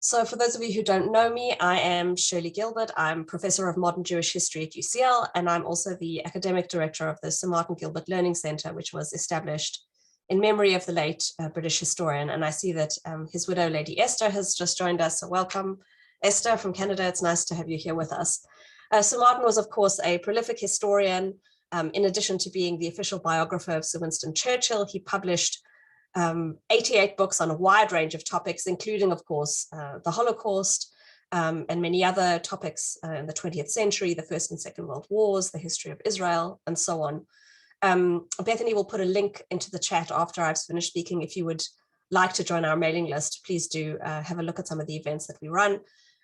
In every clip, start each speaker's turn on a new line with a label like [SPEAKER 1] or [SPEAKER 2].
[SPEAKER 1] So for those of you who don't know me, I am Shirli Gilbert. I'm Professor of Modern Jewish History at UCL, and I'm also the Academic Director of the Sir Martin Gilbert Learning Centre, which was established in memory of the late British historian. And I see that his widow, Lady Esther, has just joined us. So welcome, Esther from Canada. It's nice to have you here with us. Sir Martin was, of course, a prolific historian. In addition to being the official biographer of Sir Winston Churchill, he published 88 books on a wide range of topics, including, of course, the Holocaust and many other topics in the 20th century, the First and Second World Wars, the history of Israel, and so on. Bethany will put a link into the chat after I've finished speaking. If you would like to join our mailing list, please do have a look at some of the events that we run.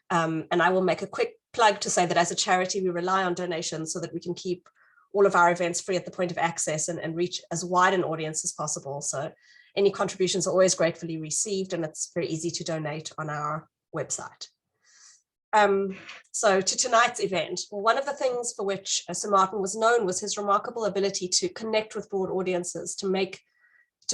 [SPEAKER 1] And I will make a quick plug to say that as a charity, we rely on donations so that we can keep all of our events free at the point of access and reach as wide an audience as possible. So any contributions are always gratefully received, and it's very easy to donate on our website. So to tonight's event, well, one of the things for which Sir Martin was known was his remarkable ability to connect with broad audiences, to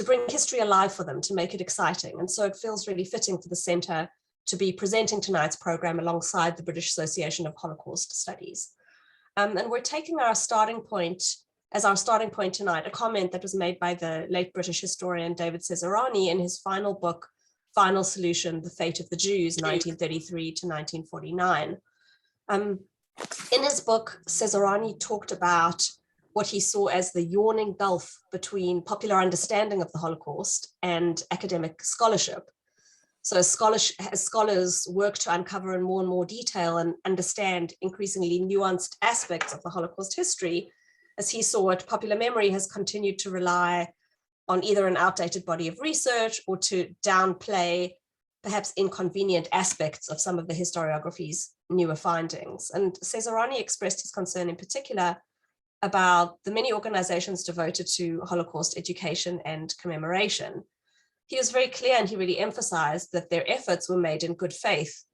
[SPEAKER 1] bring history alive for them, to make it exciting. And so it feels really fitting for the Centre to be presenting tonight's program alongside the British Association of Holocaust Studies. And we're taking our starting point tonight, a comment that was made by the late British historian David Cesarani in his final book, Final Solution, The Fate of the Jews, 1933 to 1949. In his book, Cesarani talked about what he saw as the yawning gulf between popular understanding of the Holocaust and academic scholarship. So as scholars work to uncover in more and more detail and understand increasingly nuanced aspects of the Holocaust history, as he saw it, popular memory has continued to rely on either an outdated body of research or to downplay perhaps inconvenient aspects of some of the historiography's newer findings. And Cesarani expressed his concern in particular about the many organizations devoted to Holocaust education and commemoration. He was very clear, and he really emphasized that their efforts were made in good faith,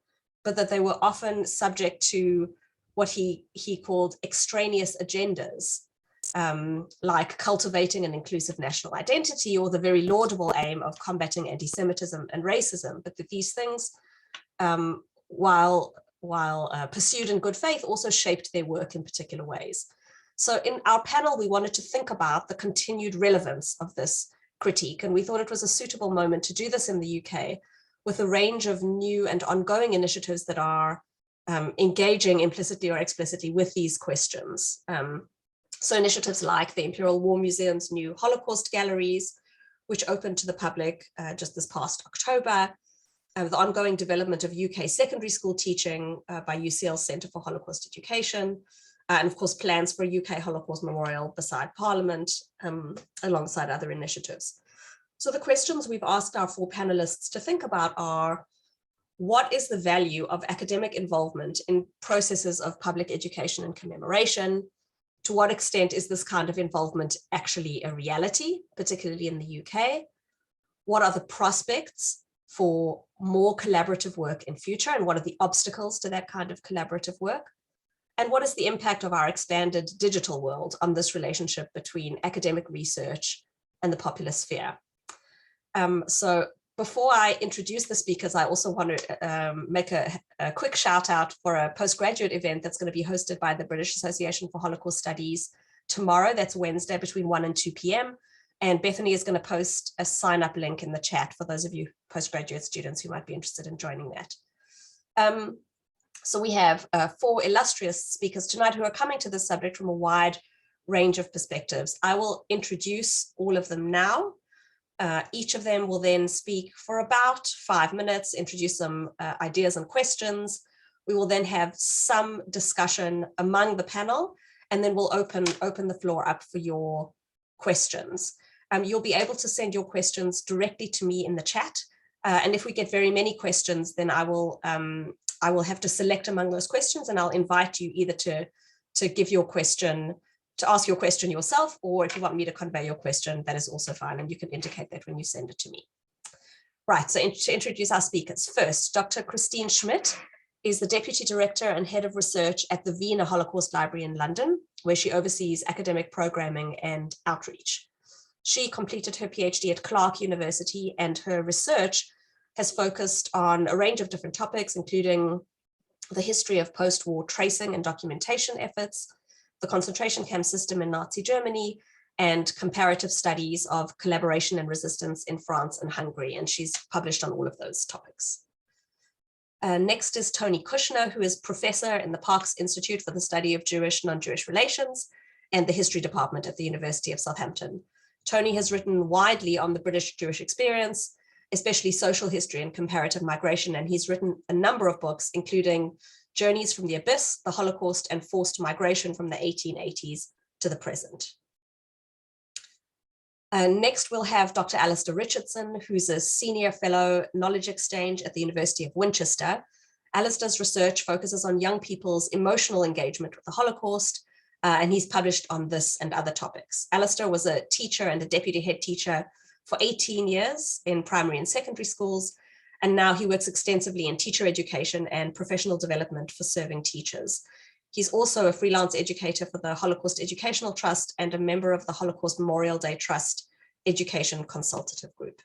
[SPEAKER 1] but that they were often subject to what he called extraneous agendas, like cultivating an inclusive national identity or the very laudable aim of combating anti-Semitism and racism, but that these things, while pursued in good faith, also shaped their work in particular ways. So in our panel, we wanted to think about the continued relevance of this critique, and we thought it was a suitable moment to do this in the UK with a range of new and ongoing initiatives that are engaging implicitly or explicitly with these questions. So initiatives like the Imperial War Museum's new Holocaust galleries, which opened to the public just this past October, the ongoing development of UK secondary school teaching by UCL's Centre for Holocaust Education, and of course plans for a UK Holocaust Memorial beside Parliament, alongside other initiatives. So the questions we've asked our four panelists to think about are: what is the value of academic involvement in processes of public education and commemoration? To what extent is this kind of involvement actually a reality, particularly in the UK? What are the prospects for more collaborative work in future, and what are the obstacles to that kind of collaborative work? And what is the impact of our expanded digital world on this relationship between academic research and the popular sphere? So before I introduce the speakers, I also want to make a quick shout out for a postgraduate event that's going to be hosted by the British Association for Holocaust Studies tomorrow. That's Wednesday between 1 and 2 p.m. And Bethany is going to post a sign-up link in the chat for those of you postgraduate students who might be interested in joining that. So we have four illustrious speakers tonight who are coming to this subject from a wide range of perspectives. I will introduce all of them now. Each of them will then speak for about 5 minutes, introduce some ideas and questions. We will then have some discussion among the panel, and then we'll open the floor up for your questions. You'll be able to send your questions directly to me in the chat. And if we get very many questions, then I will have to select among those questions, and I'll invite you either to give your question, to ask your question yourself, or if you want me to convey your question, that is also fine, and you can indicate that when you send it to me. Right, so to introduce our speakers. First, Dr. Christine Schmidt is the Deputy Director and Head of Research at the Wiener Holocaust Library in London, where she oversees academic programming and outreach. She completed her PhD at Clark University, and her research has focused on a range of different topics, including the history of post-war tracing and documentation efforts, the concentration camp system in Nazi Germany, and comparative studies of collaboration and resistance in France and Hungary. And she's published on all of those topics. Next is Tony Kushner, who is professor in the Parkes Institute for the Study of Jewish Non-Jewish Relations and the History Department at the University of Southampton. Tony has written widely on the British Jewish experience, especially social history and comparative migration, and he's written a number of books, including Journeys from the Abyss, the Holocaust and Forced Migration from the 1880s to the present. Next, we'll have Dr. Alasdair Richardson, who's a senior fellow knowledge exchange at the University of Winchester. Alasdair's research focuses on young people's emotional engagement with the Holocaust, and he's published on this and other topics. Alasdair was a teacher and a deputy head teacher for 18 years in primary and secondary schools, and now he works extensively in teacher education and professional development for serving teachers. He's also a freelance educator for the Holocaust Educational Trust and a member of the Holocaust Memorial Day Trust Education Consultative Group.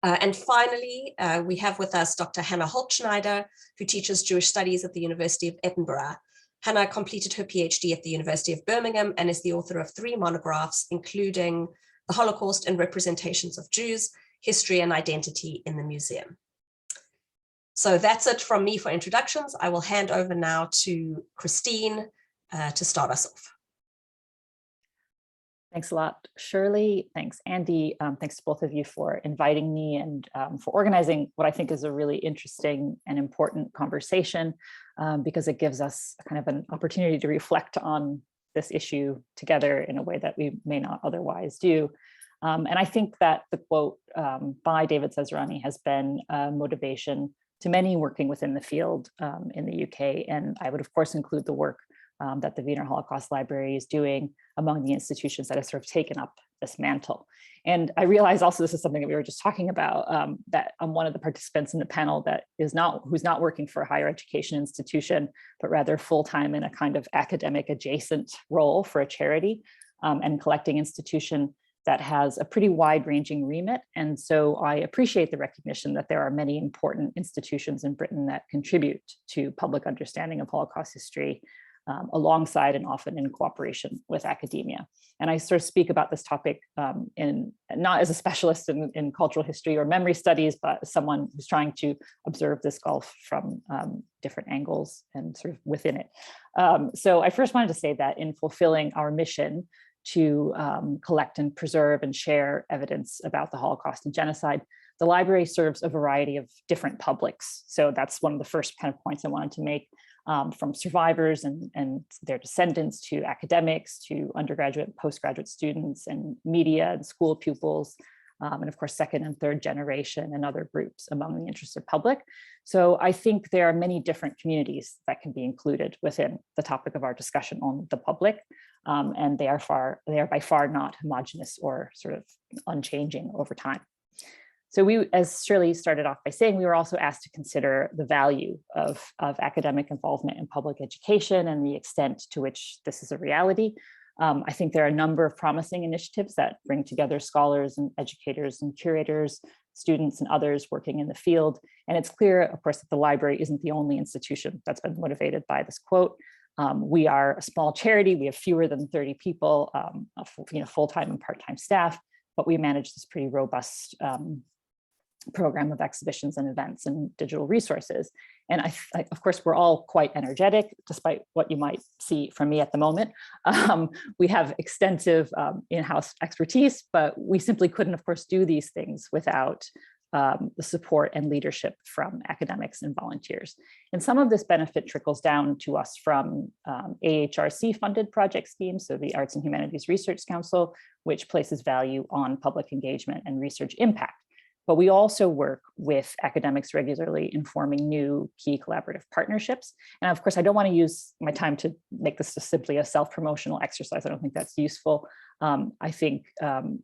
[SPEAKER 1] And finally, we have with us Dr. Hannah Holtschneider, who teaches Jewish Studies at the University of Edinburgh. Hannah completed her PhD at the University of Birmingham and is the author of 3 monographs, including The Holocaust and Representations of Jews, History and Identity in the Museum. So that's it from me for introductions. I will hand over now to Christine to start us off.
[SPEAKER 2] Thanks a lot, Shirley. Thanks, Andy. Thanks to both of you for inviting me and for organizing what I think is a really interesting and important conversation, because it gives us kind of an opportunity to reflect on this issue together in a way that we may not otherwise do. And I think that the quote by David Cesarani has been a motivation to many working within the field in the UK. And I would, of course, include the work that the Wiener Holocaust Library is doing among the institutions that have sort of taken up this mantle. And I realize also this is something that we were just talking about, that I'm one of the participants in the panel that is who's not working for a higher education institution, but rather full-time in a kind of academic adjacent role for a charity and collecting institution that has a pretty wide-ranging remit. And so I appreciate the recognition that there are many important institutions in Britain that contribute to public understanding of Holocaust history, alongside and often in cooperation with academia. And I sort of speak about this topic not as a specialist in cultural history or memory studies, but as someone who's trying to observe this gulf from different angles and sort of within it. So I first wanted to say that in fulfilling our mission to collect and preserve and share evidence about the Holocaust and genocide, the library serves a variety of different publics. So that's one of the first kind of points I wanted to make, from survivors and their descendants to academics to undergraduate and postgraduate students and media and school pupils, and of course, second and third generation and other groups among the interested public. So I think there are many different communities that can be included within the topic of our discussion on the public. And they are by far not homogeneous or sort of unchanging over time. So we, as Shirley started off by saying, we were also asked to consider the value of academic involvement in public education and the extent to which this is a reality. I think there are a number of promising initiatives that bring together scholars and educators and curators, students and others working in the field. And it's clear, of course, that the library isn't the only institution that's been motivated by this quote. We are a small charity. We have fewer than 30 people, full-time and part-time staff, but we manage this pretty robust program of exhibitions and events and digital resources. And I, of course, we're all quite energetic, despite what you might see from me at the moment. We have extensive in-house expertise, but we simply couldn't, of course, do these things without the support and leadership from academics and volunteers. And some of this benefit trickles down to us from AHRC funded project schemes, so the Arts and Humanities Research Council, which places value on public engagement and research impact. But we also work with academics regularly in forming new key collaborative partnerships. And of course, I don't want to use my time to make this just simply a self-promotional exercise. I don't think that's useful. I think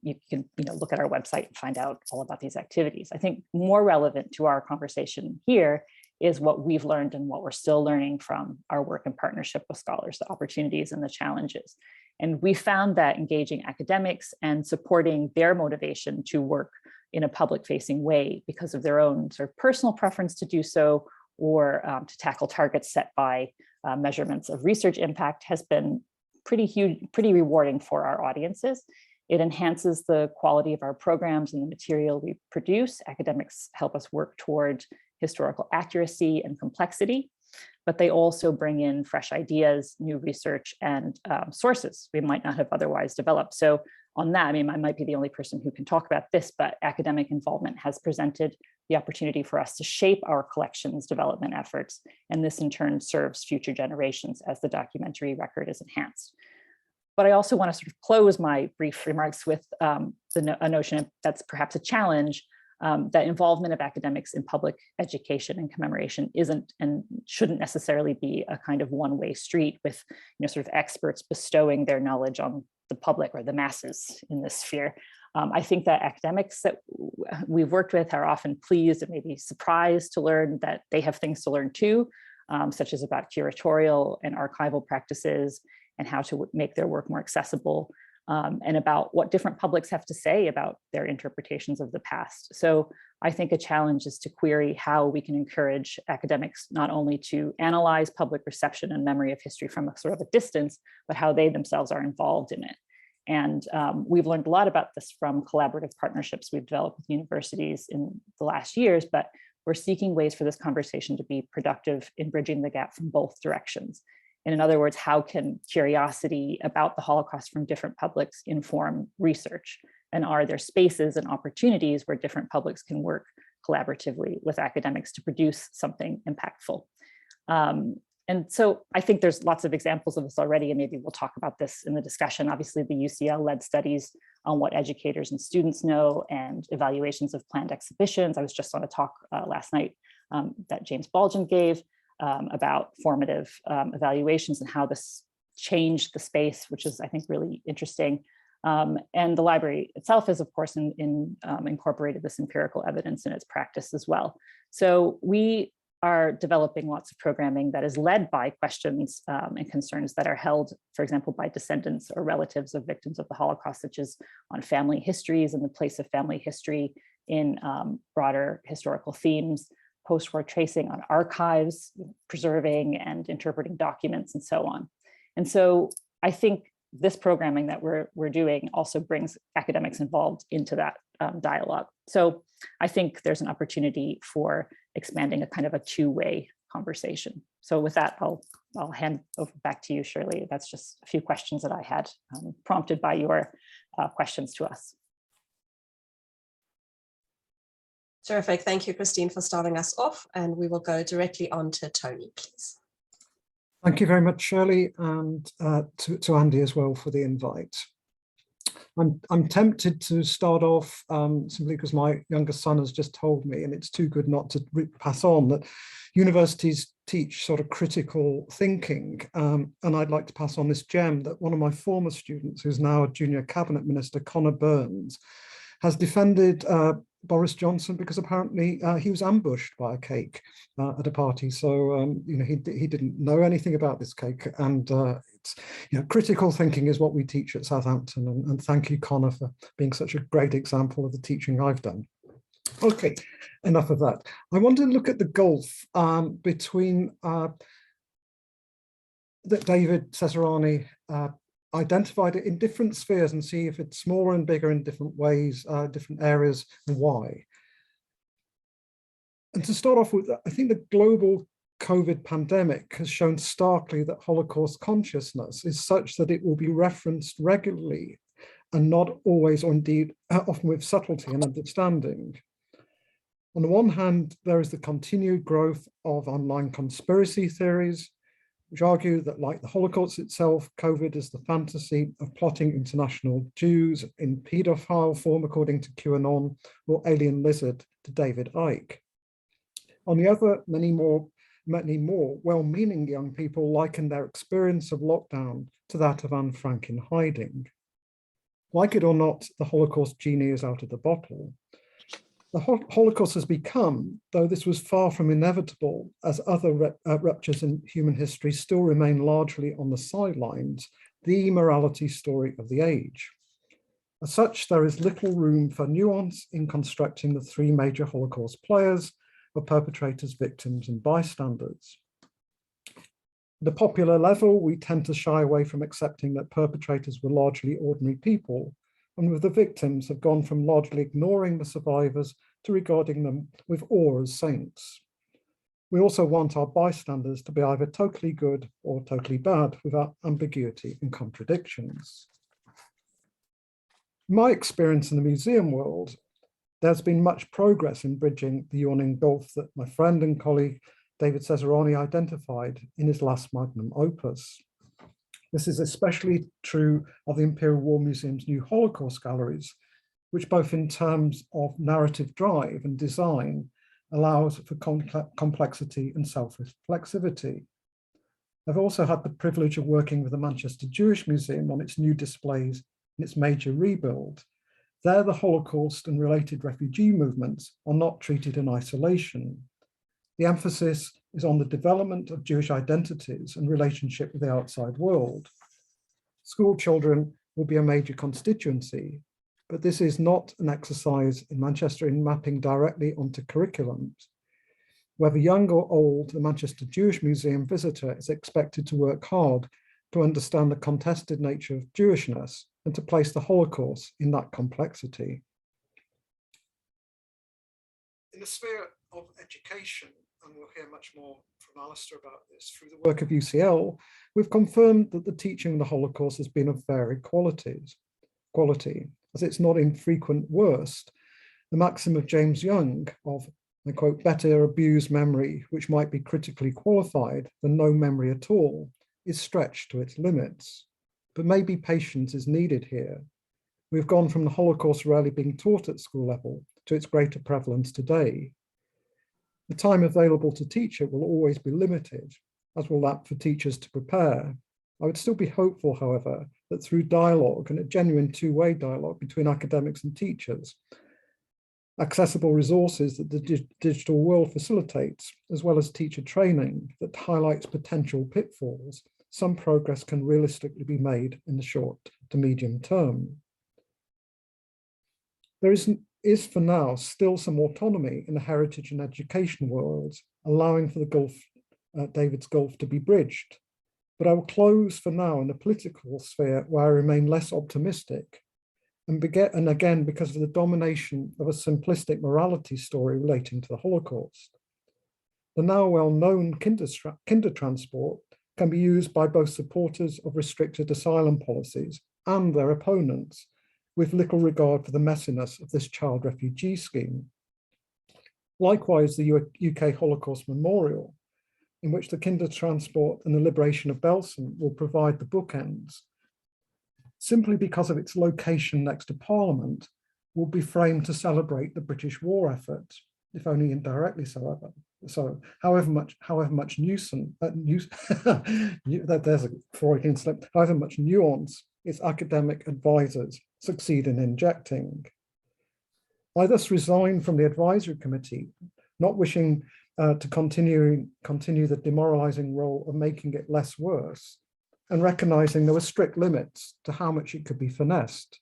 [SPEAKER 2] you can look at our website and find out all about these activities. I think more relevant to our conversation here is what we've learned and what we're still learning from our work in partnership with scholars, the opportunities and the challenges. And we found that engaging academics and supporting their motivation to work in a public-facing way because of their own sort of personal preference to do so, or to tackle targets set by measurements of research impact, has been pretty rewarding for our audiences. It enhances the quality of our programs and the material we produce. Academics help us work toward historical accuracy and complexity, but they also bring in fresh ideas, new research, and sources we might not have otherwise developed. So on that, I mean, I might be the only person who can talk about this, but academic involvement has presented the opportunity for us to shape our collections development efforts, and this in turn serves future generations as the documentary record is enhanced. But I also want to sort of close my brief remarks with a notion that's perhaps a challenge, that involvement of academics in public education and commemoration isn't and shouldn't necessarily be a kind of one-way street with, sort of experts bestowing their knowledge on the public or the masses in this sphere. I think that academics that we've worked with are often pleased and maybe surprised to learn that they have things to learn too, such as about curatorial and archival practices and how to make their work more accessible, and about what different publics have to say about their interpretations of the past. So I think a challenge is to query how we can encourage academics not only to analyze public reception and memory of history from a sort of a distance, but how they themselves are involved in it. And we've learned a lot about this from collaborative partnerships we've developed with universities in the last years, but we're seeking ways for this conversation to be productive in bridging the gap from both directions. And in other words, how can curiosity about the Holocaust from different publics inform research? And are there spaces and opportunities where different publics can work collaboratively with academics to produce something impactful? And so I think there's lots of examples of this already, and maybe we'll talk about this in the discussion. Obviously, the UCL led studies on what educators and students know and evaluations of planned exhibitions. I was just on a talk last night that James Baldwin gave about formative evaluations and how this changed the space, which is, I think, really interesting. And the library itself is, of course, incorporated this empirical evidence in its practice as well. So we are developing lots of programming that is led by questions and concerns that are held, for example, by descendants or relatives of victims of the Holocaust, such as on family histories and the place of family history in broader historical themes, post-war tracing on archives, preserving and interpreting documents, and so on. And so I think this programming that we're doing also brings academics involved into that dialogue. So I think there's an opportunity for expanding a kind of a two-way conversation. So with that, I'll hand over back to you, Shirley. That's just a few questions that I had prompted by your questions to us.
[SPEAKER 1] Terrific. Thank you, Christine, for starting us off. And we will go directly on to Tony, please.
[SPEAKER 3] Thank you very much, Shirley, and to Andy as well for the invite. I'm tempted to start off simply because my youngest son has just told me, and it's too good not to pass on, that universities teach sort of critical thinking. And I'd like to pass on this gem that one of my former students, who's now a junior cabinet minister, Connor Burns, has defended Boris Johnson because apparently he was ambushed by a cake at a party. So he didn't know anything about this cake, and it's critical thinking is what we teach at Southampton. And thank you, Connor, for being such a great example of the teaching I've done. Okay, enough of that. I want to look at the gulf between that David Cesarani identified it in different spheres and see if it's smaller and bigger in different ways, different areas, and why. And to start off with, I think the global COVID pandemic has shown starkly that Holocaust consciousness is such that it will be referenced regularly and not always, or indeed often with subtlety and understanding. On the one hand, there is the continued growth of online conspiracy theories, which argue that, like the Holocaust itself, COVID is the fantasy of plotting international Jews in paedophile form, according to QAnon, or alien lizard to David Icke. On the other, many more well-meaning young people liken their experience of lockdown to that of Anne Frank in hiding. Like it or not, the Holocaust genie is out of the bottle. The Holocaust has become, though this was far from inevitable, as other ruptures in human history still remain largely on the sidelines, the morality story of the age. As such, there is little room for nuance in constructing the three major Holocaust players of perpetrators, victims, and bystanders. At a popular level, we tend to shy away from accepting that perpetrators were largely ordinary people, and with the victims have gone from largely ignoring the survivors to regarding them with awe as saints. We also want our bystanders to be either totally good or totally bad without ambiguity and contradictions. In my experience in the museum world, there's been much progress in bridging the yawning gulf that my friend and colleague David Cesarani identified in his last magnum opus. This is especially true of the Imperial War Museum's new Holocaust galleries, which both in terms of narrative drive and design allows for complexity and self-reflexivity. I've also had the privilege of working with the Manchester Jewish Museum on its new displays in its major rebuild. There, the Holocaust and related refugee movements are not treated in isolation. The emphasis is on the development of Jewish identities and relationship with the outside world. School children will be a major constituency, but this is not an exercise in Manchester in mapping directly onto curriculums. Whether young or old, the Manchester Jewish Museum visitor is expected to work hard to understand the contested nature of Jewishness and to place the Holocaust in that complexity. In the sphere of education, and we'll hear much more from Alasdair about this, through the work of UCL, we've confirmed that the teaching of the Holocaust has been of varied quality, as it's not infrequent worst. The maxim of James Young of, I quote, better abuse memory, which might be critically qualified than no memory at all, is stretched to its limits. But maybe patience is needed here. We've gone from the Holocaust rarely being taught at school level to its greater prevalence today. The time available to teach it will always be limited, as will that for teachers to prepare. I would still be hopeful, however, that through dialogue and a genuine two-way dialogue between academics and teachers, accessible resources that the digital world facilitates, as well as teacher training that highlights potential pitfalls, some progress can realistically be made in the short to medium term. There is for now still some autonomy in the heritage and education worlds, allowing for the gulf, David's gulf to be bridged. But I will close for now in the political sphere where I remain less optimistic, and again because of the domination of a simplistic morality story relating to the Holocaust. The now well-known kinder transport can be used by both supporters of restricted asylum policies and their opponents, with little regard for the messiness of this child refugee scheme. Likewise, the UK Holocaust Memorial, in which the kinder transport and the liberation of Belsen will provide the bookends, simply because of its location next to Parliament, will be framed to celebrate the British war effort, if only indirectly so. So, however much nuisance, there's a Freudian slip, however much nuance its academic advisors succeed in injecting. I thus resign from the advisory committee, not wishing to continue the demoralizing role of making it less worse, and recognizing there were strict limits to how much it could be finessed.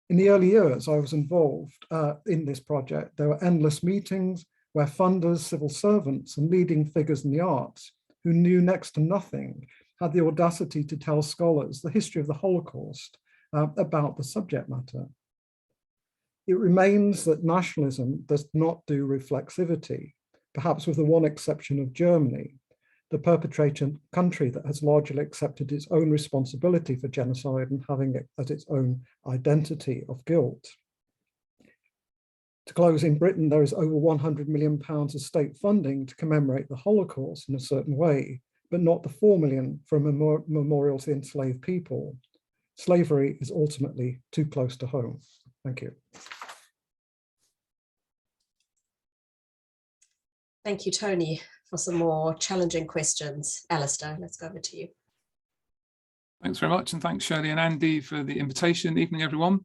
[SPEAKER 3] In the early years I was involved in this project, there were endless meetings where funders, civil servants, and leading figures in the arts who knew next to nothing had the audacity to tell scholars the history of the Holocaust about the subject matter. It remains that nationalism does not do reflexivity, perhaps with the one exception of Germany, the perpetrator country that has largely accepted its own responsibility for genocide and having it as its own identity of guilt. To close, in Britain, there is over £100 million of state funding to commemorate the Holocaust in a certain way, but not the 4 million for a memorial to enslaved people. Slavery is ultimately too close to home. Thank you.
[SPEAKER 1] Thank you, Tony, for some more challenging questions. Alasdair, let's go over to you.
[SPEAKER 4] Thanks very much, and thanks Shirley and Andy for the invitation. Evening, everyone.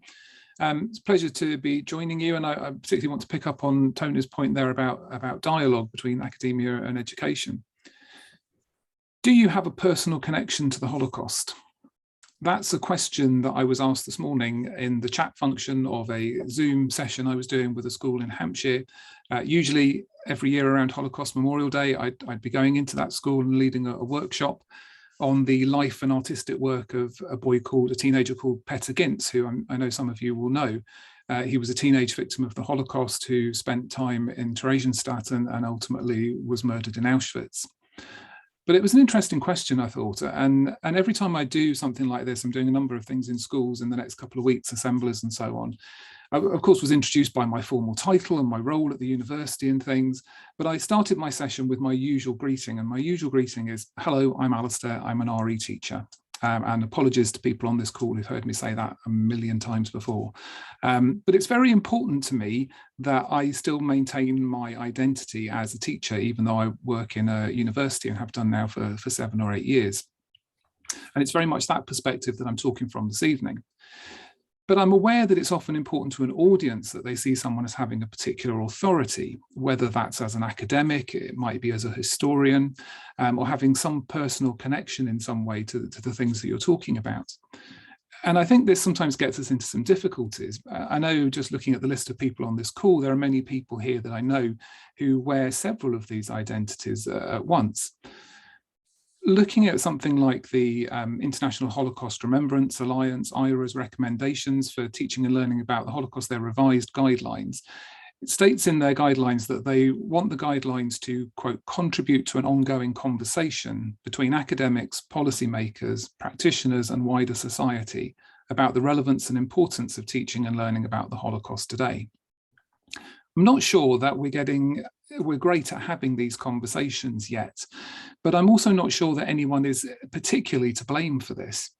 [SPEAKER 4] It's a pleasure to be joining you, and I particularly want to pick up on Tony's point there about dialogue between academia and education. Do you have a personal connection to the Holocaust? That's a question that I was asked this morning in the chat function of a Zoom session I was doing with a school in Hampshire. Usually every year around Holocaust Memorial Day, I'd be going into that school and leading a workshop on the life and artistic work of a teenager called Peter Gintz, who I know some of you will know. He was a teenage victim of the Holocaust who spent time in Theresienstadt and ultimately was murdered in Auschwitz. But it was an interesting question, I thought, and every time I do something like this, I'm doing a number of things in schools in the next couple of weeks, assemblies and so on. I, of course, was introduced by my formal title and my role at the university and things, but I started my session with my usual greeting, and my usual greeting is, hello, I'm Alasdair, I'm an RE teacher. And apologies to people on this call who've heard me say that a million times before. But it's very important to me that I still maintain my identity as a teacher, even though I work in a university and have done now for 7 or 8 years. And it's very much that perspective that I'm talking from this evening. But I'm aware that it's often important to an audience that they see someone as having a particular authority, whether that's as an academic, it might be as a historian, or having some personal connection in some way to the things that you're talking about. And I think this sometimes gets us into some difficulties. I know, just looking at the list of people on this call, there are many people here that I know who wear several of these identities at once. Looking at something like the International Holocaust Remembrance Alliance, IHRA's recommendations for teaching and learning about the Holocaust, their revised guidelines, it states in their guidelines that they want the guidelines to, quote, contribute to an ongoing conversation between academics, policymakers, practitioners, and wider society about the relevance and importance of teaching and learning about the Holocaust today. I'm not sure that we're great at having these conversations yet, but I'm also not sure that anyone is particularly to blame for this.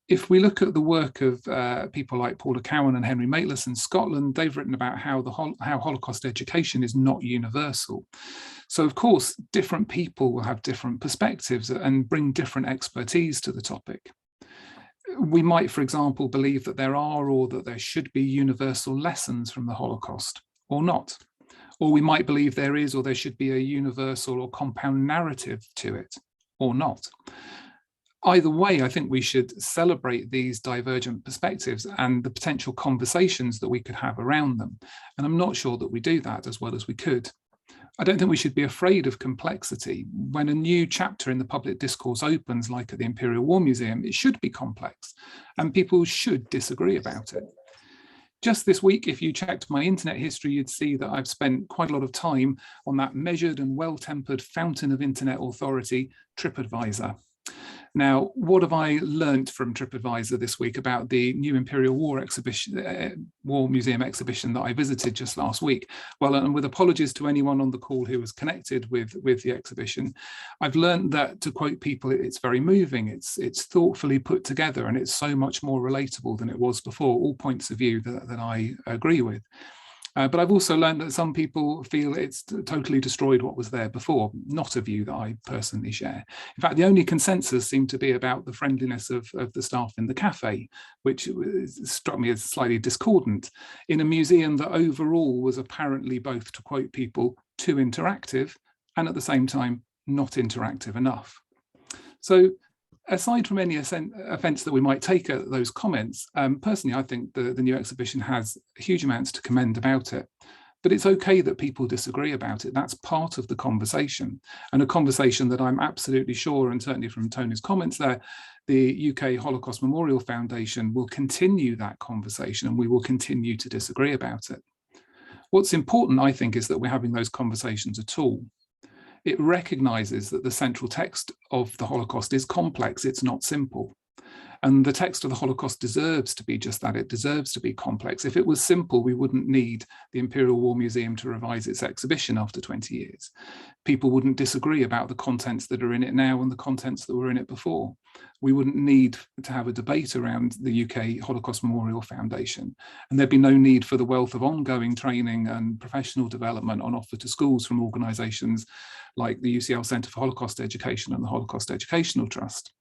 [SPEAKER 4] If we look at the work of people like Paula Cowan and Henry Maitlis in Scotland, they've written about how Holocaust education is not universal. So of course, different people will have different perspectives and bring different expertise to the topic. We might, for example, believe that there are or that there should be universal lessons from the Holocaust, or not. Or we might believe there is or there should be a universal or compound narrative to it, or not. Either way, I think we should celebrate these divergent perspectives and the potential conversations that we could have around them. And I'm not sure that we do that as well as we could. I don't think we should be afraid of complexity. When a new chapter in the public discourse opens, like at the Imperial War Museum, it should be complex and people should disagree about it. Just this week, if you checked my internet history, you'd see that I've spent quite a lot of time on that measured and well-tempered fountain of internet authority, TripAdvisor. Now, what have I learned from TripAdvisor this week about the new Imperial War Museum exhibition that I visited just last week? Well, and with apologies to anyone on the call who was connected with the exhibition, I've learned that, to quote people, it's very moving, it's thoughtfully put together, and it's so much more relatable than it was before, all points of view that I agree with. But I've also learned that some people feel it's totally destroyed what was there before, not a view that I personally share. In fact, the only consensus seemed to be about the friendliness of the staff in the cafe, which struck me as slightly discordant in a museum that overall was apparently, both, to quote people, too interactive and at the same time not interactive enough. So aside from any offence that we might take at those comments, personally, I think the new exhibition has huge amounts to commend about it. But it's okay that people disagree about it. That's part of the conversation, and a conversation that I'm absolutely sure, and certainly from Tony's comments there, the UK Holocaust Memorial Foundation will continue that conversation, and we will continue to disagree about it. What's important, I think, is that we're having those conversations at all. It recognises that the central text of the Holocaust is complex, it's not simple. And the text of the Holocaust deserves to be just that, it deserves to be complex. If it was simple, we wouldn't need the Imperial War Museum to revise its exhibition after 20 years. People wouldn't disagree about the contents that are in it now and the contents that were in it before. We wouldn't need to have a debate around the UK Holocaust Memorial Foundation. And there'd be no need for the wealth of ongoing training and professional development on offer to schools from organisations like the UCL Centre for Holocaust Education and the Holocaust Educational Trust.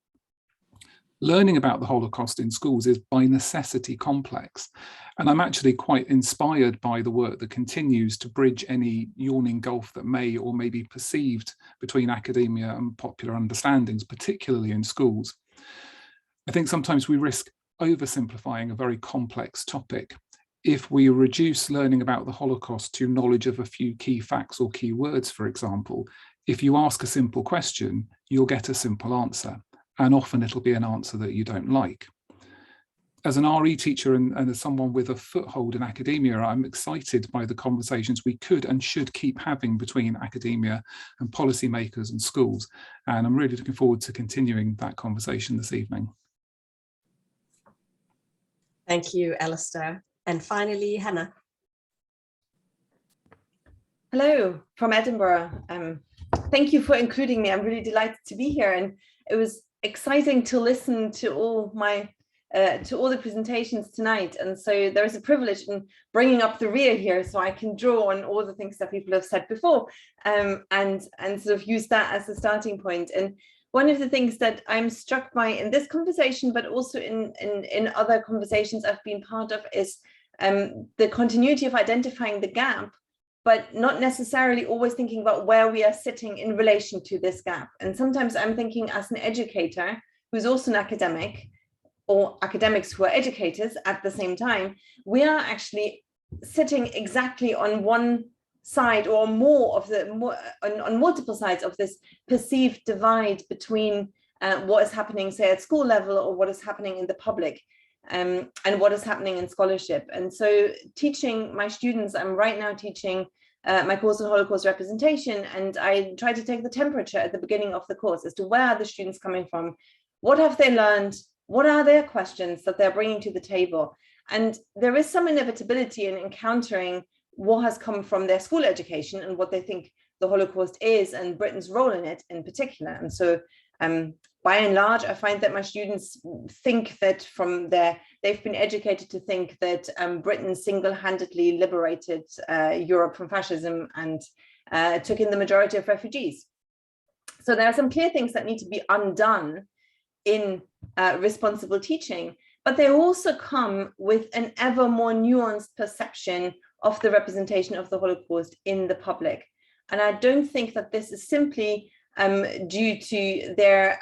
[SPEAKER 4] Learning about the Holocaust in schools is by necessity complex, and I'm actually quite inspired by the work that continues to bridge any yawning gulf that may or may be perceived between academia and popular understandings, particularly in schools. I think sometimes we risk oversimplifying a very complex topic. If we reduce learning about the Holocaust to knowledge of a few key facts or key words, for example, if you ask a simple question, you'll get a simple answer, and often it'll be an answer that you don't like. As an RE teacher and as someone with a foothold in academia, I'm excited by the conversations we could and should keep having between academia and policymakers and schools. And I'm really looking forward to continuing that conversation this evening.
[SPEAKER 1] Thank you, Alasdair. And finally, Hannah.
[SPEAKER 5] Hello from Edinburgh. Thank you for including me. I'm really delighted to be here, and it was exciting to listen to all the presentations tonight. And so there is a privilege in bringing up the rear here, so I can draw on all the things that people have said before, and sort of use that as a starting point. And one of the things that I'm struck by in this conversation, but also in other conversations I've been part of, is the continuity of identifying the gap, but not necessarily always thinking about where we are sitting in relation to this gap. And sometimes I'm thinking as an educator who's also an academic, or academics who are educators at the same time, we are actually sitting exactly on one side or more of on multiple sides of this perceived divide between what is happening, say, at school level, or what is happening in the public, and what is happening in scholarship. And so teaching my students, I'm right now teaching my course on Holocaust representation, and I try to take the temperature at the beginning of the course as to where are the students coming from, what have they learned, what are their questions that they're bringing to the table. And there is some inevitability in encountering what has come from their school education and what they think the Holocaust is and Britain's role in it in particular. And so by and large, I find that my students think that they've been educated to think that Britain single-handedly liberated Europe from fascism and took in the majority of refugees. So there are some clear things that need to be undone in responsible teaching, but they also come with an ever more nuanced perception of the representation of the Holocaust in the public. And I don't think that this is simply due to their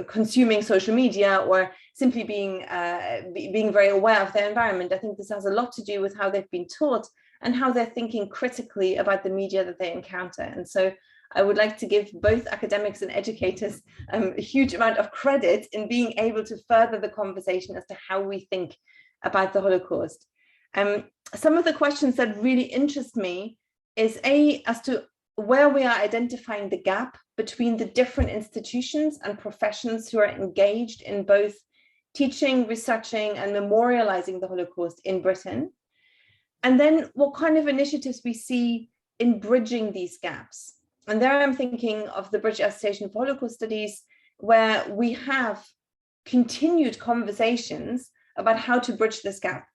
[SPEAKER 5] consuming social media or simply being very aware of their environment. I think this has a lot to do with how they've been taught and how they're thinking critically about the media that they encounter. And so I would like to give both academics and educators a huge amount of credit in being able to further the conversation as to how we think about the Holocaust. Some of the questions that really interest me is as to where we are identifying the gap between the different institutions and professions who are engaged in both teaching, researching, and memorializing the Holocaust in Britain. And then what kind of initiatives we see in bridging these gaps. And there I'm thinking of the British Association for Holocaust Studies, where we have continued conversations about how to bridge this gap,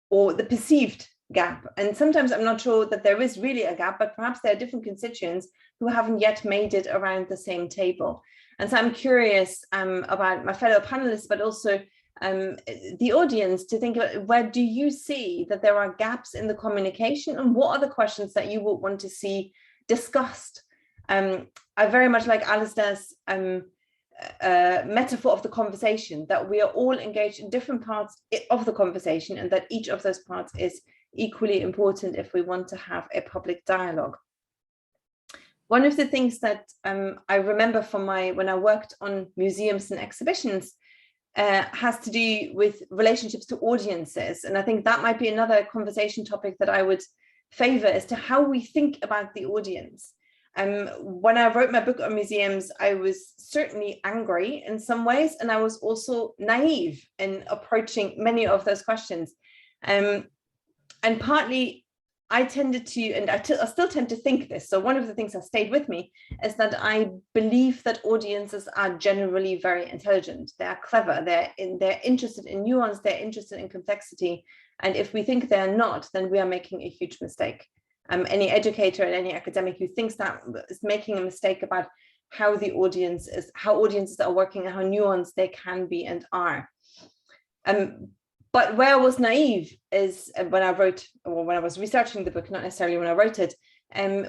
[SPEAKER 5] or the perceived gap. And sometimes I'm not sure that there is really a gap, but perhaps there are different constituents who haven't yet made it around the same table. And so I'm curious about my fellow panelists, but also the audience, to think about where do you see that there are gaps in the communication, and what are the questions that you would want to see discussed? I very much like Alasdair's metaphor of the conversation, that we are all engaged in different parts of the conversation, and that each of those parts is equally important if we want to have a public dialogue. One of the things that I remember from when I worked on museums and exhibitions has to do with relationships to audiences. And I think that might be another conversation topic that I would favor, as to how we think about the audience. When I wrote my book on museums, I was certainly angry in some ways, and I was also naive in approaching many of those questions. And partly I tended to, and I still tend to think this, so one of the things that stayed with me is that I believe that audiences are generally very intelligent. They're clever, they're interested in nuance, they're interested in complexity. And if we think they're not, then we are making a huge mistake. Any educator and any academic who thinks that is making a mistake about how audiences are working and how nuanced they can be and are. But where I was naive is when I was researching the book, not necessarily when I wrote it,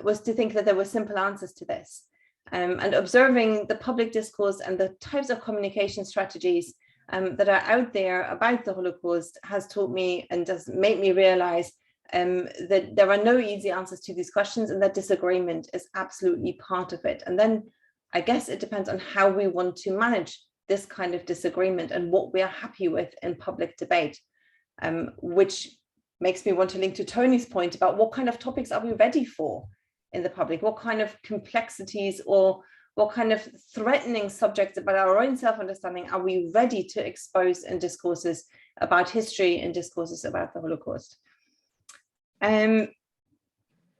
[SPEAKER 5] was to think that there were simple answers to this. And observing the public discourse and the types of communication strategies that are out there about the Holocaust has taught me and does make me realize that there are no easy answers to these questions, and that disagreement is absolutely part of it. And then I guess it depends on how we want to manage this kind of disagreement and what we are happy with in public debate, which makes me want to link to Tony's point about what kind of topics are we ready for in the public, what kind of complexities or what kind of threatening subjects about our own self-understanding are we ready to expose in discourses about history and discourses about the Holocaust. And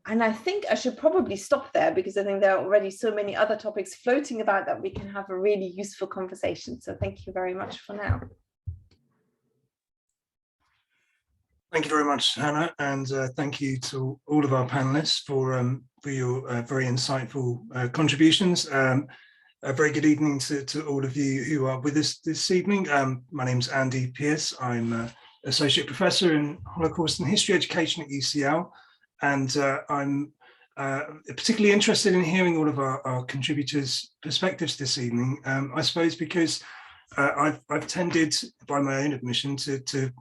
[SPEAKER 5] I think I should probably stop there, because I think there are already so many other topics floating about that we can have a really useful conversation. So thank you very much for now.
[SPEAKER 6] Thank you very much, Hannah, and thank you to all of our panelists for your very insightful contributions. A very good evening to all of you who are with us this evening. My name's Andy Pearce. I'm Associate Professor in Holocaust and History Education at UCL, and I'm particularly interested in hearing all of our contributors' perspectives this evening, I suppose because I've tended, by my own admission, to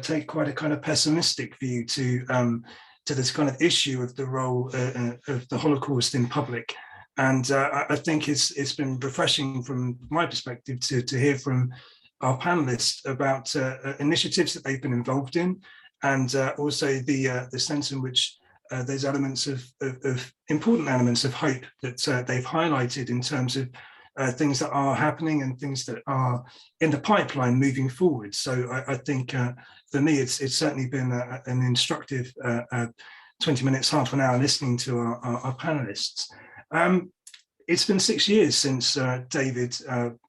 [SPEAKER 6] take quite a kind of pessimistic view to this kind of issue of the role of the Holocaust in public. And I think it's been refreshing from my perspective to hear from our panelists about initiatives that they've been involved in, and also the sense in which there's elements of important elements of hope that they've highlighted in terms of things that are happening and things that are in the pipeline moving forward. So I think for me, it's certainly been an instructive 20 minutes, half an hour listening to our panelists. It's been 6 years since David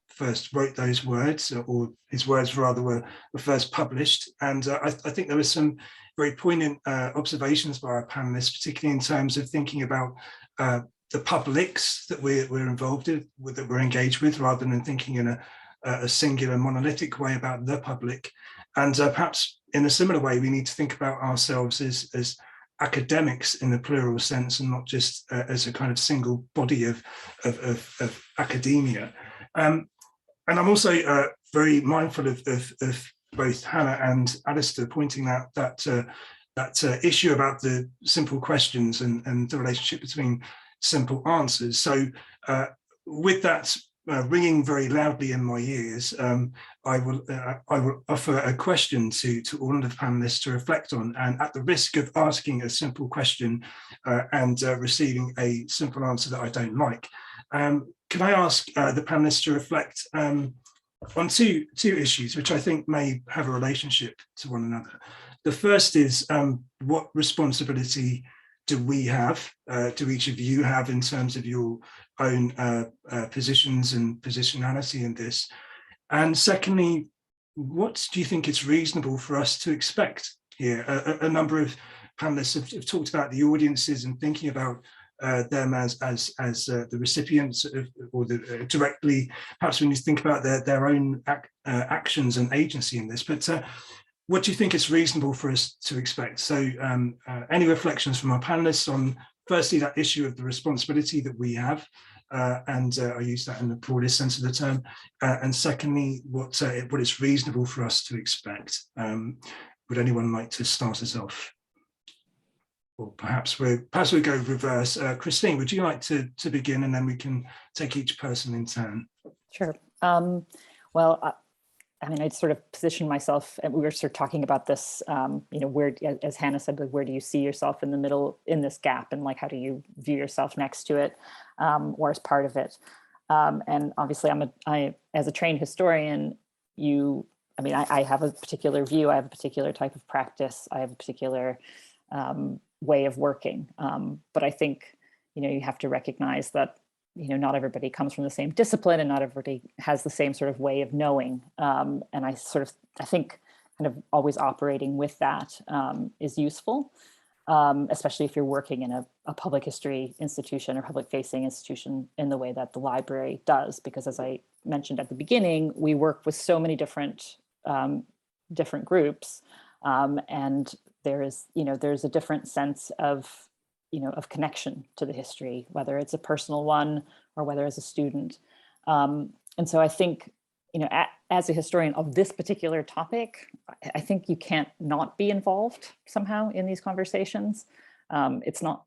[SPEAKER 6] first wrote those words, or his words rather were first published. And I think there were some very poignant observations by our panelists, particularly in terms of thinking about the publics that we're involved in, that we're engaged with, rather than thinking in a singular monolithic way about the public. And perhaps in a similar way, we need to think about ourselves as academics in the plural sense, and not just as a kind of single body of academia. And I'm also very mindful of both Hannah and Alasdair pointing out that issue about the simple questions and the relationship between simple answers. So with that ringing very loudly in my ears, I will offer a question to all of the panelists to reflect on, and at the risk of asking a simple question and receiving a simple answer that I don't like, can I ask the panelists to reflect on two issues which I think may have a relationship to one another. The first is what responsibility do we have, do each of you have in terms of your own positions and positionality in this? And secondly, what do you think it's reasonable for us to expect here? A number of panelists have talked about the audiences and thinking about them as the recipients of, or directly, perhaps when you think about their own actions and agency in this. But what do you think it's reasonable for us to expect? So any reflections from our panelists on, firstly, that issue of the responsibility that we have, and I use that in the broadest sense of the term, and secondly, what is reasonable for us to expect? Would anyone like to start us off? Or perhaps we go reverse. Christine, would you like to begin, and then we can take each person in turn?
[SPEAKER 2] Sure. Well, I mean, I'd sort of position myself, and we were sort of talking about this, where, as Hannah said, like, where do you see yourself in the middle, in this gap, and like, how do you view yourself next to it, or as part of it? And obviously, I as a trained historian, I have a particular view, I have a particular type of practice, I have a particular way of working. But I think, you have to recognize that, not everybody comes from the same discipline, and not everybody has the same sort of way of knowing. And I think kind of always operating with that is useful, especially if you're working in a public history institution or public facing institution in the way that the library does, because as I mentioned at the beginning, we work with so many different groups, and there's a different sense of of connection to the history, whether it's a personal one or whether as a student. And so I think, as a historian of this particular topic, I think you can't not be involved somehow in these conversations. It's not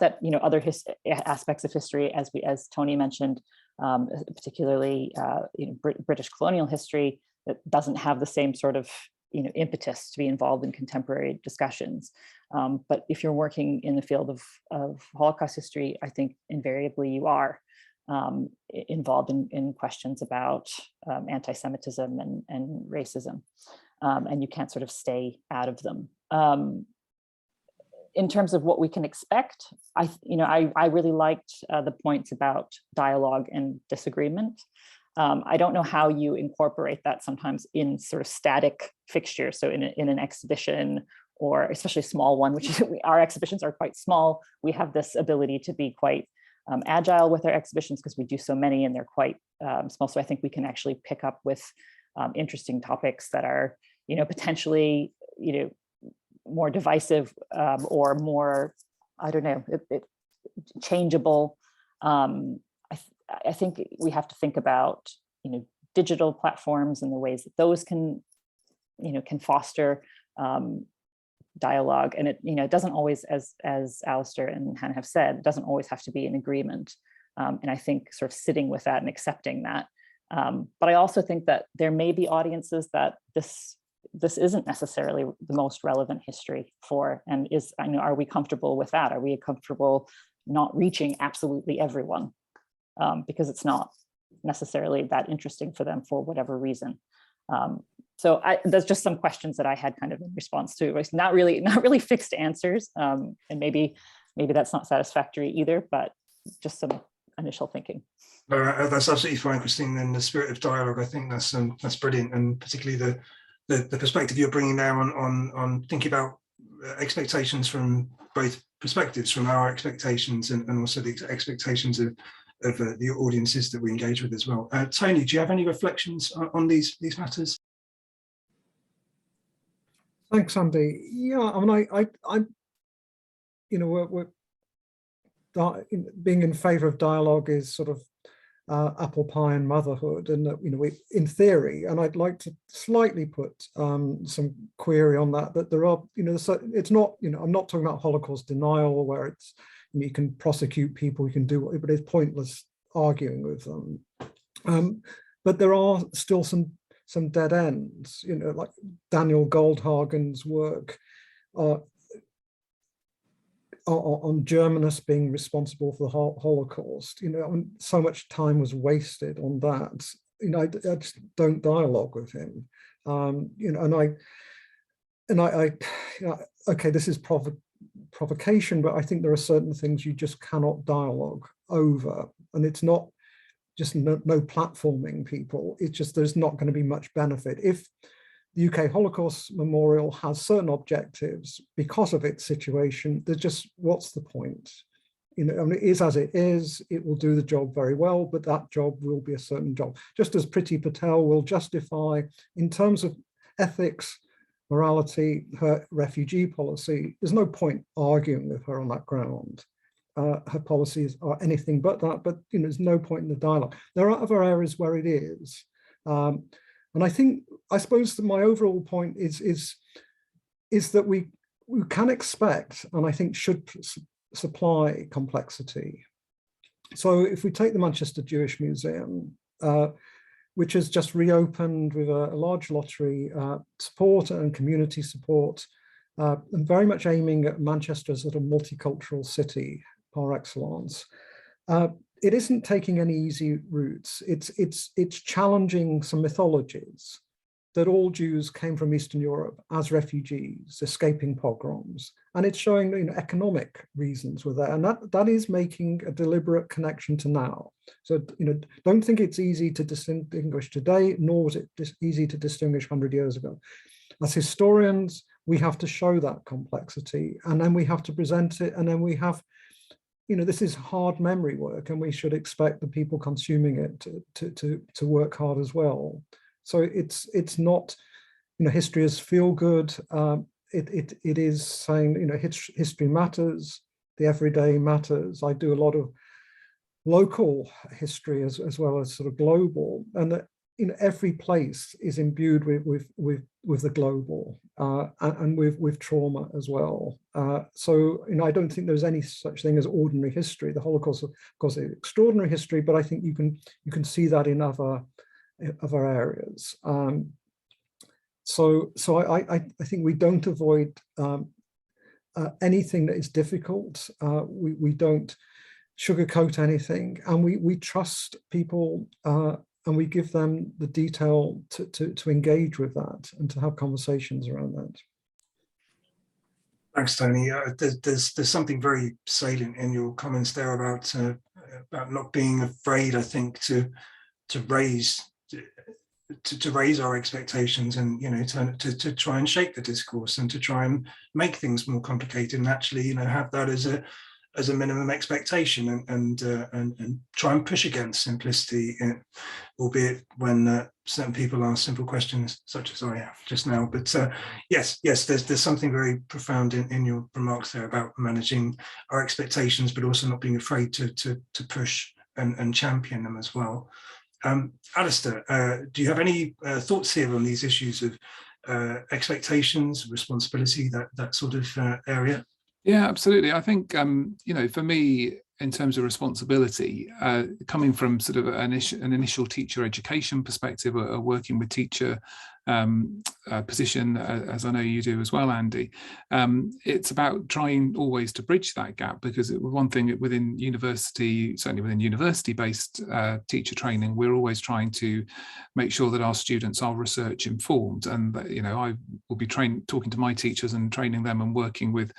[SPEAKER 2] that other aspects of history, as Tony mentioned, particularly British colonial history, that doesn't have the same sort of impetus to be involved in contemporary discussions. But if you're working in the field of Holocaust history, I think invariably you are involved in questions about anti-Semitism and racism, and you can't sort of stay out of them. In terms of what we can expect, I really liked the points about dialogue and disagreement. I don't know how you incorporate that sometimes in sort of static fixtures. So in an exhibition, or especially a small one, which is, our exhibitions are quite small. We have this ability to be quite agile with our exhibitions because we do so many and they're quite small. So I think we can actually pick up with interesting topics that are, potentially, more divisive or more, I don't know, changeable. I think we have to think about, digital platforms and the ways that those can foster dialogue. And it doesn't always, as Alasdair and Hannah have said, it doesn't always have to be an agreement. And I think sort of sitting with that and accepting that. But I also think that there may be audiences that this isn't necessarily the most relevant history for, and are we comfortable with that? Are we comfortable not reaching absolutely everyone? Because it's not necessarily that interesting for them for whatever reason. So there's just some questions that I had kind of in response to. It's not really fixed answers, and maybe that's not satisfactory either, but just some initial thinking.
[SPEAKER 6] That's absolutely fine, Christine. In the spirit of dialogue, I think that's brilliant, and particularly the perspective you're bringing there on thinking about expectations from both perspectives, from our expectations and also the expectations of the audiences that we engage with as well. Tony, do you have any reflections on these matters?
[SPEAKER 3] Thanks, Andy. Yeah, I mean, we're being in favour of dialogue is sort of apple pie and motherhood, and we, in theory, and I'd like to slightly put some query on that there are, so it's not, I'm not talking about Holocaust denial where it's, you can prosecute people, you can do, but it's pointless arguing with them. But there are still some dead ends, like Daniel Goldhagen's work on Germanists being responsible for the Holocaust. So much time was wasted on that. I just don't dialogue with him. Okay, this is provocation, but I think there are certain things you just cannot dialogue over, and it's not just no platforming people. It's just there's not going to be much benefit. If the UK Holocaust Memorial has certain objectives because of its situation, there's just, what's the point? I mean, it is as it is, it will do the job very well, but that job will be a certain job. Just as Priti Patel will justify, in terms of ethics, morality, her refugee policy, there's no point arguing with her on that ground. Her policies are anything but that, but there's no point in the dialogue. There are other areas where it is. And I suppose that my overall point is that we can expect, and I think should supply complexity. So if we take the Manchester Jewish Museum, which has just reopened with a large lottery support and community support, and very much aiming at Manchester as a multicultural city par excellence. It isn't taking any easy routes. It's challenging some mythologies that all Jews came from Eastern Europe as refugees, escaping pogroms, and it's showing economic reasons with that, and that is making a deliberate connection to now. So don't think it's easy to distinguish today, nor was it easy to distinguish 100 years ago. As historians, we have to show that complexity, and then we have to present it, and then we have. This is hard memory work, and we should expect the people consuming it to work hard as well. So it's not, history is feel good. It is saying, history matters. the everyday matters. I do a lot of local history as well as sort of global, and that every place is imbued with the global and with trauma as well. So I don't think there's any such thing as ordinary history. The Holocaust, of course, is extraordinary history, but I think you can see that in other areas. So I think we don't avoid anything that is difficult. We don't sugarcoat anything, and we trust people, and we give them the detail to engage with that and to have conversations around that.
[SPEAKER 6] Thanks, Tony. There's something very salient in your comments there about not being afraid, I think, to raise our expectations, and to try and shape the discourse and to try and make things more complicated, and actually have that as a minimum expectation, and try and push against simplicity, albeit when certain people ask simple questions such as I have just now. But yes, there's something very profound in your remarks there about managing our expectations, but also not being afraid to push and champion them as well. Alasdair, do you have any thoughts here on these issues of expectations, responsibility, that sort of area?
[SPEAKER 4] Yeah, absolutely. I think, for me, in terms of responsibility, coming from sort of an initial teacher education perspective, or working with teacher position, as I know you do as well, Andy, it's about trying always to bridge that gap, because one thing within university, certainly within university-based teacher training, we're always trying to make sure that our students are research informed, and I will be talking to my teachers and training them and working with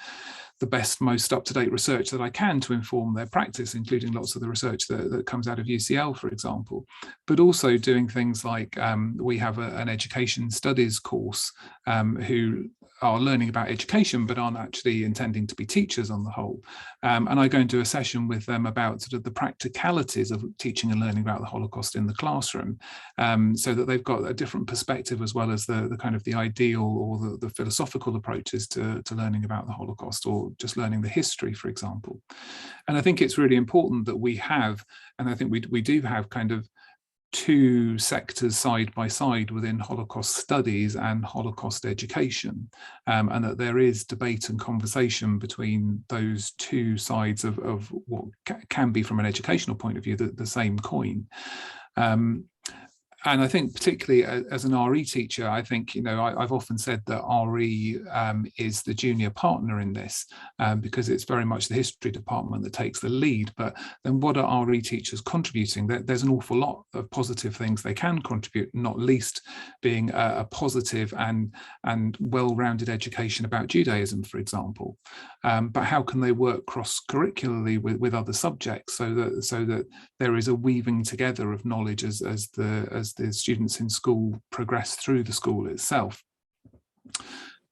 [SPEAKER 4] the best, most up-to-date research that I can to inform their practice, including lots of the research that comes out of UCL, for example, but also doing things like we have an education studies course who are learning about education but aren't actually intending to be teachers on the whole, and I go and do a session with them about sort of the practicalities of teaching and learning about the Holocaust in the classroom, so that they've got a different perspective, as well as the kind of the ideal or the philosophical approaches to learning about the Holocaust, or just learning the history, for example. And I think it's really important that we have, and I think we do have, kind of two sectors side by side within Holocaust studies and Holocaust education, and that there is debate and conversation between those two sides of what can be, from an educational point of view, the same coin. And I think, particularly as an RE teacher, I think, I've often said that RE is the junior partner in this, because it's very much the history department that takes the lead. But then what are RE teachers contributing? There's an awful lot of positive things they can contribute, not least being a positive and well-rounded education about Judaism, for example. But how can they work cross-curricularly with other subjects, so that there is a weaving together of knowledge as the students in school progress through the school itself?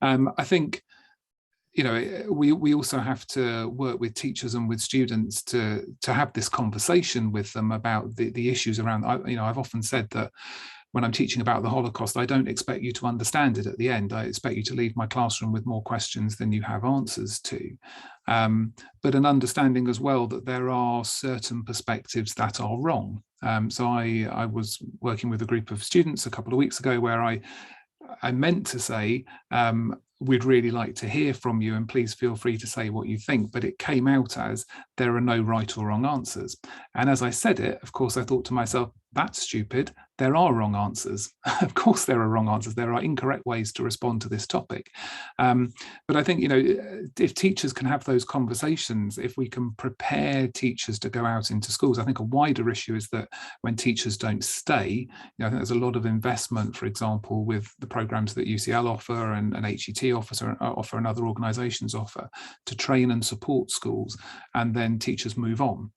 [SPEAKER 4] I think, we also have to work with teachers and with students to have this conversation with them about the issues around. I've often said that when I'm teaching about the Holocaust, I don't expect you to understand it at the end. I expect you to leave my classroom with more questions than you have answers to. But an understanding as well that there are certain perspectives that are wrong. So I was working with a group of students a couple of weeks ago where I meant to say, we'd really like to hear from you, and please feel free to say what you think, but it came out as there are no right or wrong answers. And as I said it, of course, I thought to myself, that's stupid. There are wrong answers. Of course, there are wrong answers. There are incorrect ways to respond to this topic. But I think, if teachers can have those conversations, if we can prepare teachers to go out into schools, I think a wider issue is that when teachers don't stay, I think there's a lot of investment, for example, with the programs that UCL offer and HET offer and other organisations offer, to train and support schools, and then teachers move on.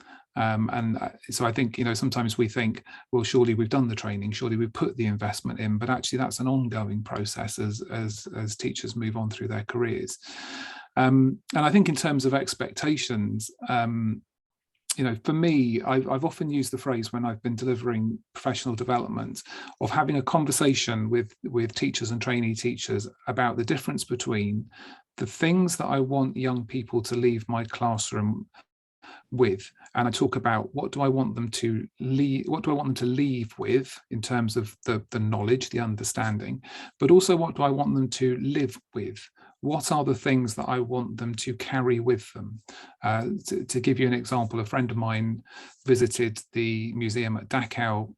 [SPEAKER 4] So I think, sometimes we think, well, surely we've done the training, surely we've put the investment in, but actually that's an ongoing process as teachers move on through their careers. And I think in terms of expectations, for me, I've often used the phrase when I've been delivering professional development of having a conversation with teachers and trainee teachers about the difference between the things that I want young people to leave my classroom with, and I talk about what do I want them to leave with in terms of the knowledge, the understanding, but also what do I want them to live with? What are the things that I want them to carry with them? To give you an example, a friend of mine visited the museum at Dachau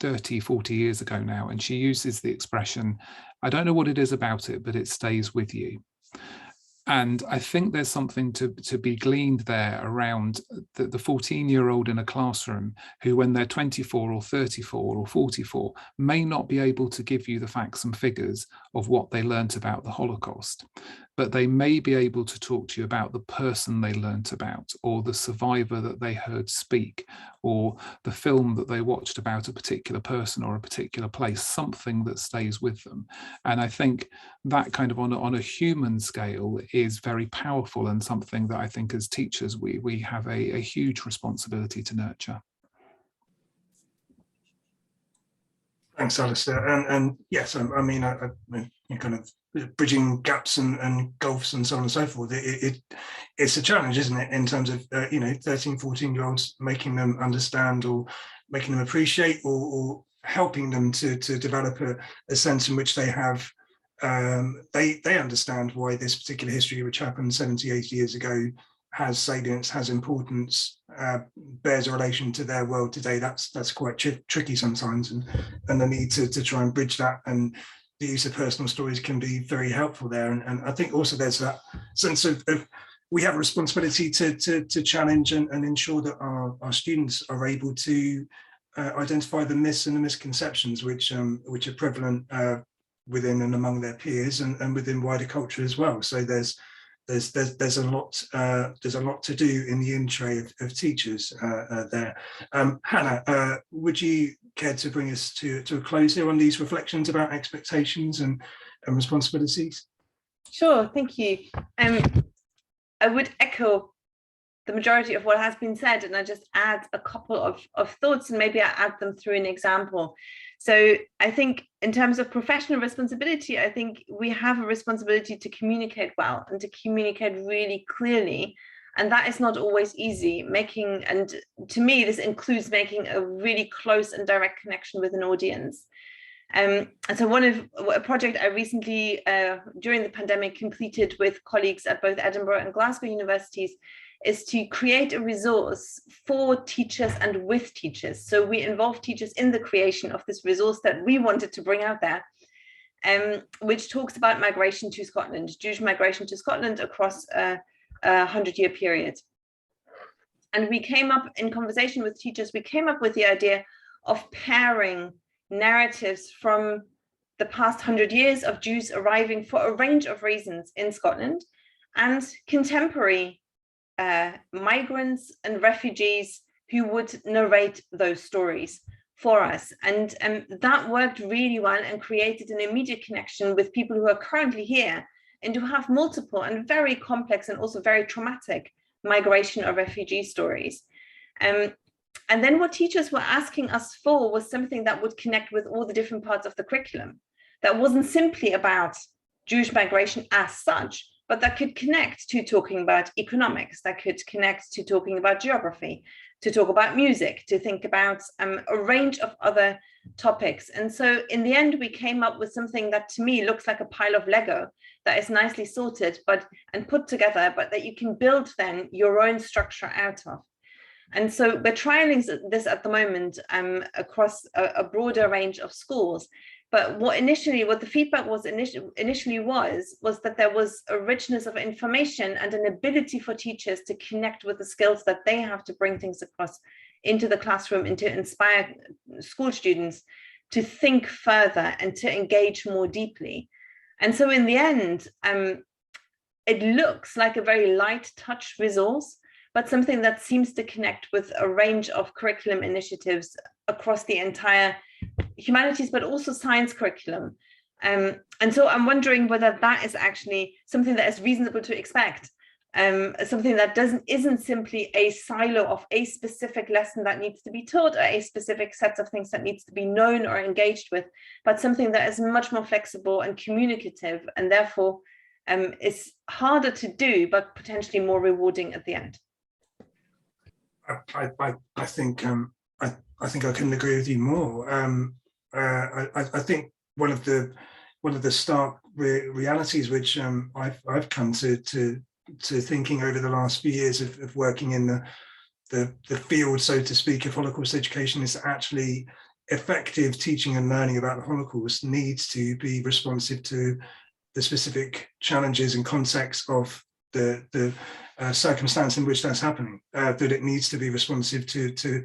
[SPEAKER 4] 30, 40 years ago now, and she uses the expression, I don't know what it is about it, but it stays with you. And I think there's something to be gleaned there around the 14-year-old in a classroom who, when they're 24 or 34 or 44, may not be able to give you the facts and figures of what they learnt about the Holocaust, but they may be able to talk to you about the person they learnt about, or the survivor that they heard speak, or the film that they watched about a particular person or a particular place, something that stays with them. And I think that kind of on a human scale is very powerful, and something that I think as teachers we have a huge responsibility to nurture.
[SPEAKER 6] Thanks, Alasdair. And yes, I mean, I kind of bridging gaps and gulfs and so on and so forth. It's a challenge, isn't it, in terms of 13, 14-year-olds, making them understand or making them appreciate or helping them to develop a sense in which they have they understand why this particular history, which happened 70, 80 years ago, has salience, has importance, bears a relation to their world today. That's quite tricky sometimes, and the need to try and bridge that, and the use of personal stories can be very helpful there. And I think also there's that sense of we have a responsibility to challenge and ensure that our students are able to identify the myths and the misconceptions which are prevalent within and among their peers and within wider culture as well. So there's a lot to do in the in tray of teachers there. Hannah, would you care to bring us to a close here on these reflections about expectations and responsibilities?
[SPEAKER 5] Sure, thank you. I would echo the majority of what has been said, and I just add a couple of thoughts, and maybe I add them through an example. So I think in terms of professional responsibility, I think we have a responsibility to communicate well and to communicate really clearly. And that is not always easy. And to me, this includes making a really close and direct connection with an audience. And so a project I recently, during the pandemic, completed with colleagues at both Edinburgh and Glasgow universities is to create a resource for teachers and with teachers. So we involve teachers in the creation of this resource that we wanted to bring out there, which talks about migration to Scotland, Jewish migration to Scotland across a 100-year period. And we came up, in conversation with teachers, we came up with the idea of pairing narratives from the past 100 years of Jews arriving for a range of reasons in Scotland and contemporary migrants and refugees who would narrate those stories for us. And that worked really well and created an immediate connection with people who are currently here and who have multiple and very complex and also very traumatic migration or refugee stories. And then what teachers were asking us for was something that would connect with all the different parts of the curriculum. That wasn't simply about Jewish migration as such, but that could connect to talking about economics, that could connect to talking about geography, to talk about music, to think about a range of other topics. And so in the end, we came up with something that to me looks like a pile of Lego that is nicely sorted and put together, but that you can build then your own structure out of. And so we're trialing this at the moment across a broader range of schools. But what the feedback was initially was that there was a richness of information and an ability for teachers to connect with the skills that they have to bring things across into the classroom and to inspire school students to think further and to engage more deeply. And so in the end, it looks like a very light touch resource, but something that seems to connect with a range of curriculum initiatives across the entire humanities, but also science curriculum. And so I'm wondering whether that is actually something that is reasonable to expect, something that isn't simply a silo of a specific lesson that needs to be taught or a specific set of things that needs to be known or engaged with, but something that is much more flexible and communicative, and therefore is harder to do, but potentially more rewarding at the end.
[SPEAKER 6] I think I couldn't agree with you more. I think one of the stark realities which I've come to thinking over the last few years of working in the field, so to speak, of Holocaust education is that actually effective teaching and learning about the Holocaust needs to be responsive to the specific challenges and context of the circumstance in which that's happening, that it needs to be responsive to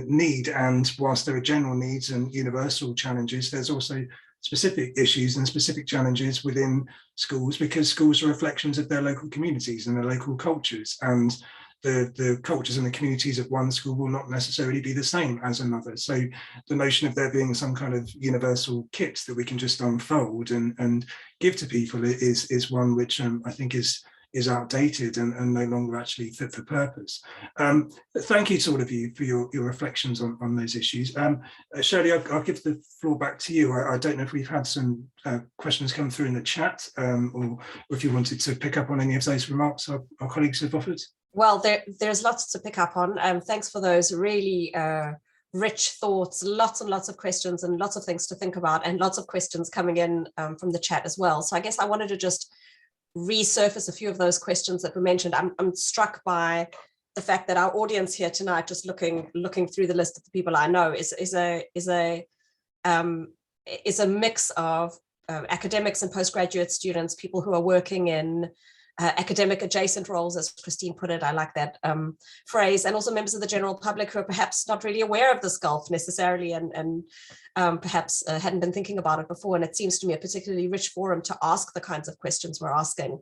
[SPEAKER 6] need. And whilst there are general needs and universal challenges, there's also specific issues and specific challenges within schools, because schools are reflections of their local communities and their local cultures, and the cultures and the communities of one school will not necessarily be the same as another. So the notion of there being some kind of universal kit that we can just unfold and give to people is one which I think is outdated and no longer actually fit for purpose. Thank you to all of you for your reflections on those issues. Shirli, I'll give the floor back to you. I don't know if we've had some questions come through in the chat, or if you wanted to pick up on any of those remarks our colleagues have offered.
[SPEAKER 1] Well, there's lots to pick up on. Thanks for those really rich thoughts, lots and lots of questions and lots of things to think about, and lots of questions coming in from the chat as well. So I guess I wanted to just resurface a few of those questions that were mentioned. I'm struck by the fact that our audience here tonight, just looking through the list of the people I know, is a mix of academics and postgraduate students, people who are working in academic adjacent roles, as Christine put it. I like that phrase, and also members of the general public who are perhaps not really aware of this gulf necessarily, and perhaps hadn't been thinking about it before. And it seems to me a particularly rich forum to ask the kinds of questions we're asking.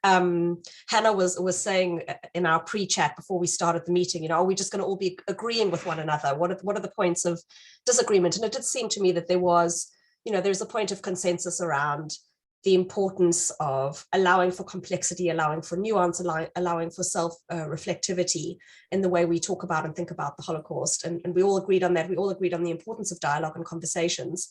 [SPEAKER 1] Hannah was saying in our pre-chat before we started the meeting, are we just going to all be agreeing with one another? What are the points of disagreement? And it did seem to me that there's a point of consensus around the importance of allowing for complexity, allowing for nuance, allowing for self-reflectivity in the way we talk about and think about the Holocaust. And we all agreed on that. We all agreed on the importance of dialogue and conversations.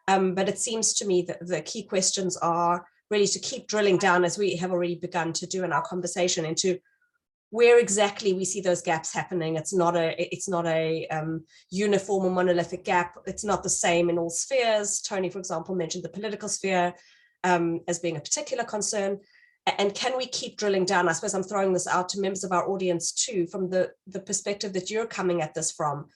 [SPEAKER 1] But it seems to me that the key questions are really to keep drilling down, as we have already begun to do in our conversation, into where exactly we see those gaps happening. It's not a uniform or monolithic gap. It's not the same in all spheres. Tony, for example, mentioned the political sphere as being a particular concern. And can we keep drilling down? I suppose I'm throwing this out to members of our audience too, from the perspective that you're coming at this from.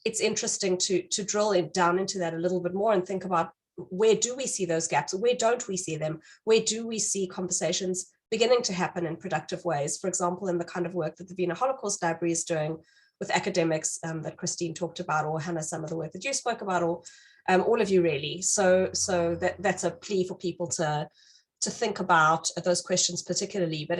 [SPEAKER 1] It's interesting to drill down into that a little bit more and think about, where do we see those gaps? Where don't we see them? Where do we see conversations beginning to happen in productive ways? For example, in the kind of work that the Wiener Holocaust Library is doing with academics that Christine talked about, or Hannah, some of the work that you spoke about, or all of you really. So that's a plea for people to think about those questions particularly. But